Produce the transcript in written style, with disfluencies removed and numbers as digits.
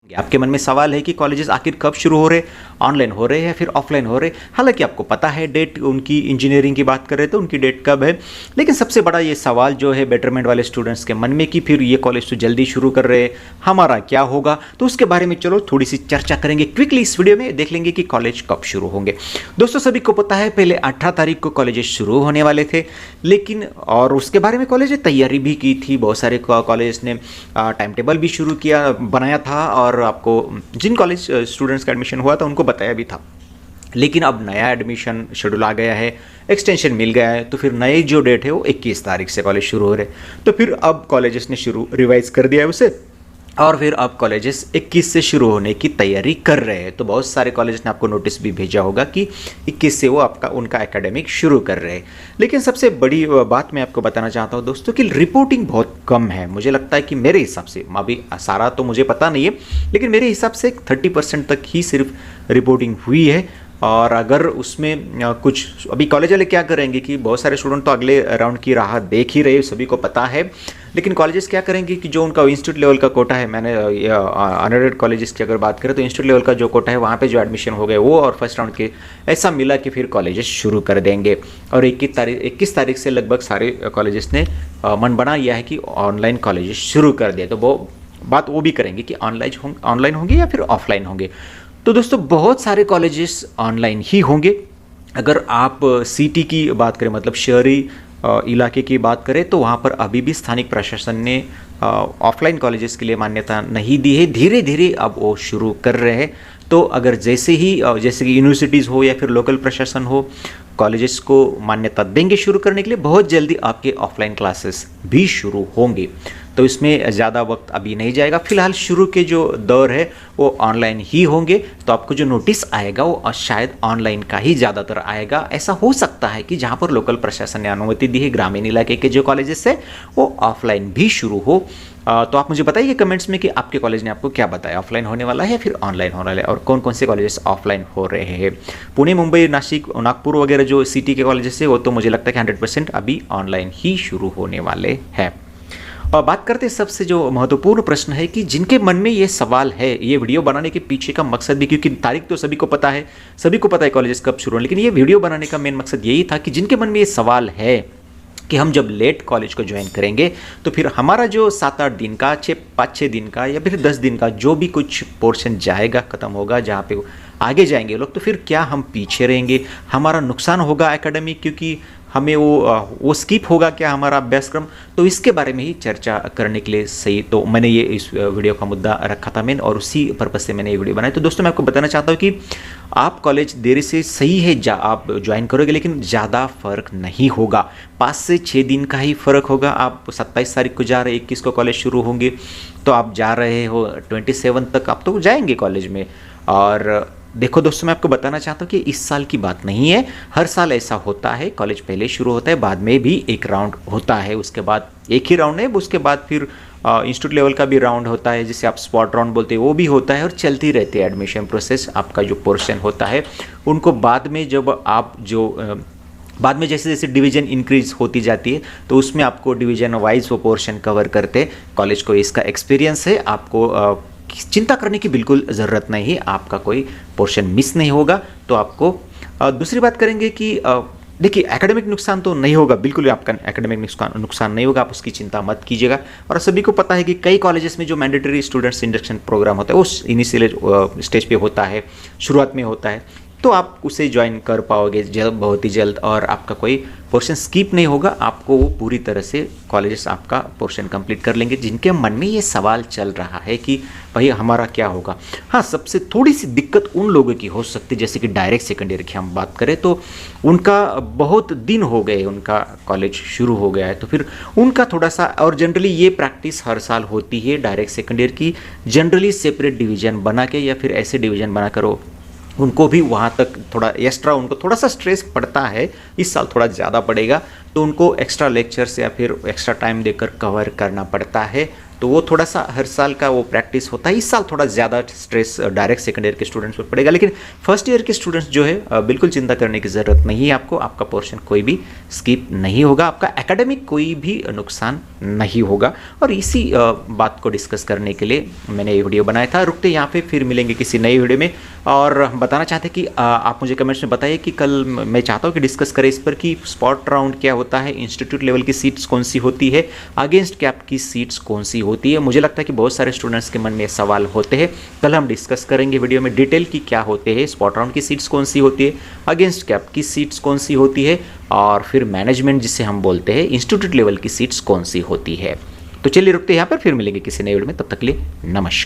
आपके मन में सवाल है कि कॉलेजेस आखिर कब शुरू हो रहे, ऑनलाइन हो रहे हैं या फिर ऑफलाइन हो रहे। हालांकि आपको पता है डेट, उनकी इंजीनियरिंग की बात कर रहे तो उनकी डेट कब है, लेकिन सबसे बड़ा ये सवाल जो है बेटरमेंट वाले स्टूडेंट्स के मन में कि फिर ये कॉलेज तो जल्दी शुरू कर रहे हैं, हमारा क्या होगा। तो उसके बारे में चलो थोड़ी सी चर्चा करेंगे क्विकली इस वीडियो में, देख लेंगे कि कॉलेज कब शुरू होंगे। दोस्तों सभी को पता है पहले 18 तारीख को कॉलेजेस शुरू होने वाले थे, लेकिन और उसके बारे में कॉलेज ने तैयारी भी की थी, बहुत सारे कॉलेज ने टाइम टेबल भी शुरू किया, बनाया था, और आपको जिन कॉलेज स्टूडेंट्स का एडमिशन हुआ था उनको बताया भी था। लेकिन अब नया एडमिशन शेड्यूल आ गया है, एक्सटेंशन मिल गया है, तो फिर नई जो डेट है वो 21 तारीख से कॉलेज शुरू हो रहे। तो फिर अब कॉलेजेस ने रिवाइज कर दिया है उसे, और फिर अब कॉलेजेस 21 से शुरू होने की तैयारी कर रहे हैं। तो बहुत सारे कॉलेज ने आपको नोटिस भी भेजा होगा कि 21 से वो उनका एकेडमिक शुरू कर रहे हैं। लेकिन सबसे बड़ी बात मैं आपको बताना चाहता हूँ दोस्तों कि रिपोर्टिंग बहुत कम है। मुझे लगता है कि मेरे हिसाब से, अभी सारा तो मुझे पता नहीं है, लेकिन मेरे हिसाब से 30% तक ही सिर्फ रिपोर्टिंग हुई है। और अगर उसमें कुछ अभी कॉलेज वाले क्या करेंगे कि बहुत सारे स्टूडेंट तो अगले राउंड की राह देख ही रहे, सभी को पता है। लेकिन कॉलेजेस क्या करेंगे कि जो उनका इंस्टीट्यूट लेवल का कोटा है, मैंने अनएडेड कॉलेजेस की अगर बात करें तो इंस्टीट्यूट लेवल का जो कोटा है वहाँ पे जो एडमिशन हो गए वो, और फर्स्ट राउंड के ऐसा मिला कि फिर कॉलेजेस शुरू कर देंगे। और 21 तारीख से लगभग सारे कॉलेजेस ने मन बना लिया है कि ऑनलाइन कॉलेजेस शुरू कर दिए। तो वो बात वो भी करेंगे कि ऑनलाइन होंगे या फिर ऑफलाइन होंगे। तो दोस्तों बहुत सारे कॉलेजेस ऑनलाइन ही होंगे। अगर आप सिटी की बात करें, मतलब शहरी इलाके की बात करें, तो वहाँ पर अभी भी स्थानिक प्रशासन ने ऑफलाइन कॉलेजेस के लिए मान्यता नहीं दी है। धीरे धीरे अब वो शुरू कर रहे हैं। तो अगर जैसे कि यूनिवर्सिटीज़ हो या फिर लोकल प्रशासन हो, कॉलेजेस को मान्यता देंगे शुरू करने के लिए, बहुत जल्दी आपके ऑफलाइन क्लासेस भी शुरू होंगे। तो इसमें ज़्यादा वक्त अभी नहीं जाएगा। फिलहाल शुरू के जो दौर है वो ऑनलाइन ही होंगे। तो आपको जो नोटिस आएगा वो शायद ऑनलाइन का ही ज़्यादातर आएगा। ऐसा हो सकता है कि जहाँ पर लोकल प्रशासन ने अनुमति दी है, ग्रामीण इलाके के जो कॉलेजेस है वो ऑफलाइन भी शुरू हो। तो आप मुझे बताइए कमेंट्स में कि आपके कॉलेज ने आपको क्या बताया, ऑफलाइन होने वाला है या फिर ऑनलाइन होने वाला है, और कौन कौन से कॉलेजेस ऑफलाइन हो रहे हैं। पुणे, मुंबई, नासिक, नागपुर वगैरह जो सिटी के कॉलेजेस है वो तो मुझे लगता है कि 100% अभी ऑनलाइन ही शुरू होने वाले हैं। और बात करते हैं सबसे जो महत्वपूर्ण प्रश्न है कि जिनके मन में ये सवाल है, ये वीडियो बनाने के पीछे का मकसद भी, क्योंकि तारीख तो सभी को पता है कॉलेजेस कब शुरू हो, लेकिन ये वीडियो बनाने का मेन मकसद यही था कि जिनके मन में ये सवाल है कि हम जब लेट कॉलेज को ज्वाइन करेंगे तो फिर हमारा जो 7-8 दिन का, 5-6 दिन का या फिर 10 दिन का जो भी कुछ पोर्शन जाएगा, ख़त्म होगा, जहाँ पे आगे जाएंगे लोग, तो फिर क्या हम पीछे रहेंगे, हमारा नुकसान होगा एकेडमिक, क्योंकि हमें वो स्किप होगा क्या हमारा अभ्यासक्रम। तो इसके बारे में ही चर्चा करने के लिए सही तो मैंने ये इस वीडियो का मुद्दा रखा था मेन, और उसी पर्पज़ से मैंने ये वीडियो बनाई। तो दोस्तों मैं आपको बताना चाहता हूँ कि आप कॉलेज देरी से सही है आप ज्वाइन करोगे, लेकिन ज़्यादा फ़र्क नहीं होगा, 5 से 6 दिन का ही फ़र्क होगा। आप 27 तारीख को जा रहे, 21 को कॉलेज शुरू होंगे, तो आप जा रहे हो 27 तक आप तो जाएंगे कॉलेज में। और देखो दोस्तों मैं आपको बताना चाहता हूँ कि इस साल की बात नहीं है, हर साल ऐसा होता है। कॉलेज पहले शुरू होता है, बाद में भी एक राउंड होता है, उसके बाद एक ही राउंड है, उसके बाद फिर इंस्टीट्यूट लेवल का भी राउंड होता है, जिसे आप स्पॉट राउंड बोलते हैं, वो भी होता है। और चलती रहती है एडमिशन प्रोसेस। आपका जो पोर्शन होता है उनको बाद में बाद में जैसे जैसे डिवीज़न इंक्रीज होती जाती है तो उसमें आपको डिवीज़न वाइज वो पोर्शन कवर करते। कॉलेज को इसका एक्सपीरियंस है, आपको चिंता करने की बिल्कुल ज़रूरत नहीं है, आपका कोई पोर्शन मिस नहीं होगा। तो आपको दूसरी बात करेंगे कि देखिए एकेडमिक नुकसान तो नहीं होगा, बिल्कुल आपका एकेडमिक नुकसान नहीं होगा, आप उसकी चिंता मत कीजिएगा। और सभी को पता है कि कई कॉलेजेस में जो मैंडेटरी स्टूडेंट्स इंडक्शन प्रोग्राम होता है वो इनिशियल स्टेज पे होता है, शुरुआत में होता है, तो आप उसे ज्वाइन कर पाओगे बहुत ही जल्द, और आपका कोई पोर्शन स्किप नहीं होगा। आपको वो पूरी तरह से कॉलेजेस आपका पोर्शन कंप्लीट कर लेंगे। जिनके मन में ये सवाल चल रहा है कि भाई हमारा क्या होगा, हाँ सबसे थोड़ी सी दिक्कत उन लोगों की हो सकती है, जैसे कि डायरेक्ट सेकेंड ईयर की हम बात करें तो उनका बहुत दिन हो गए, उनका कॉलेज शुरू हो गया है, तो फिर उनका थोड़ा सा, और जनरली ये प्रैक्टिस हर साल होती है डायरेक्ट सेकेंड ईयर की, जनरली सेपरेट डिवीज़न बना के या फिर ऐसे डिवीज़न बना करो, उनको भी वहाँ तक थोड़ा एक्स्ट्रा, उनको थोड़ा सा स्ट्रेस पड़ता है, इस साल थोड़ा ज़्यादा पड़ेगा, तो उनको एक्स्ट्रा लेक्चर्स या फिर एक्स्ट्रा टाइम देकर कवर करना पड़ता है। तो वो थोड़ा सा हर साल का वो प्रैक्टिस होता है। इस साल थोड़ा ज़्यादा स्ट्रेस डायरेक्ट सेकंड ईयर के स्टूडेंट्स पर पड़ेगा, लेकिन फर्स्ट ईयर के स्टूडेंट्स जो है बिल्कुल चिंता करने की ज़रूरत नहीं है आपको। आपका पोर्शन कोई भी स्किप नहीं होगा, आपका एकेडमिक कोई भी नुकसान नहीं होगा। और इसी बात को डिस्कस करने के लिए मैंने ये वीडियो बनाया था। रुकते यहाँ पे, फिर मिलेंगे किसी नई वीडियो में। और बताना चाहते कि आप मुझे कमेंट्स में बताइए कि कल मैं चाहता हूँ कि डिस्कस करें इस पर कि स्पॉट राउंड क्या होता है, इंस्टीट्यूट लेवल की सीट्स कौन सी होती है, अगेंस्ट कैप की सीट्स कौन सी होती है। मुझे लगता है कि बहुत सारे स्टूडेंट्स के मन में सवाल होते हैं। कल हम डिस्कस करेंगे वीडियो में डिटेल की क्या होते हैं, स्पॉट राउंड की सीट्स कौन सी होती है, अगेंस्ट कैप की सीट्स कौन सी होती है, और फिर मैनेजमेंट जिसे हम बोलते हैं इंस्टीट्यूट लेवल की सीट्स कौन सी होती है। तो चलिए रुकते हैं यहाँ पर, फिर मिलेंगे किसी नए वीडियो में। तब तक के लिए नमस्कार।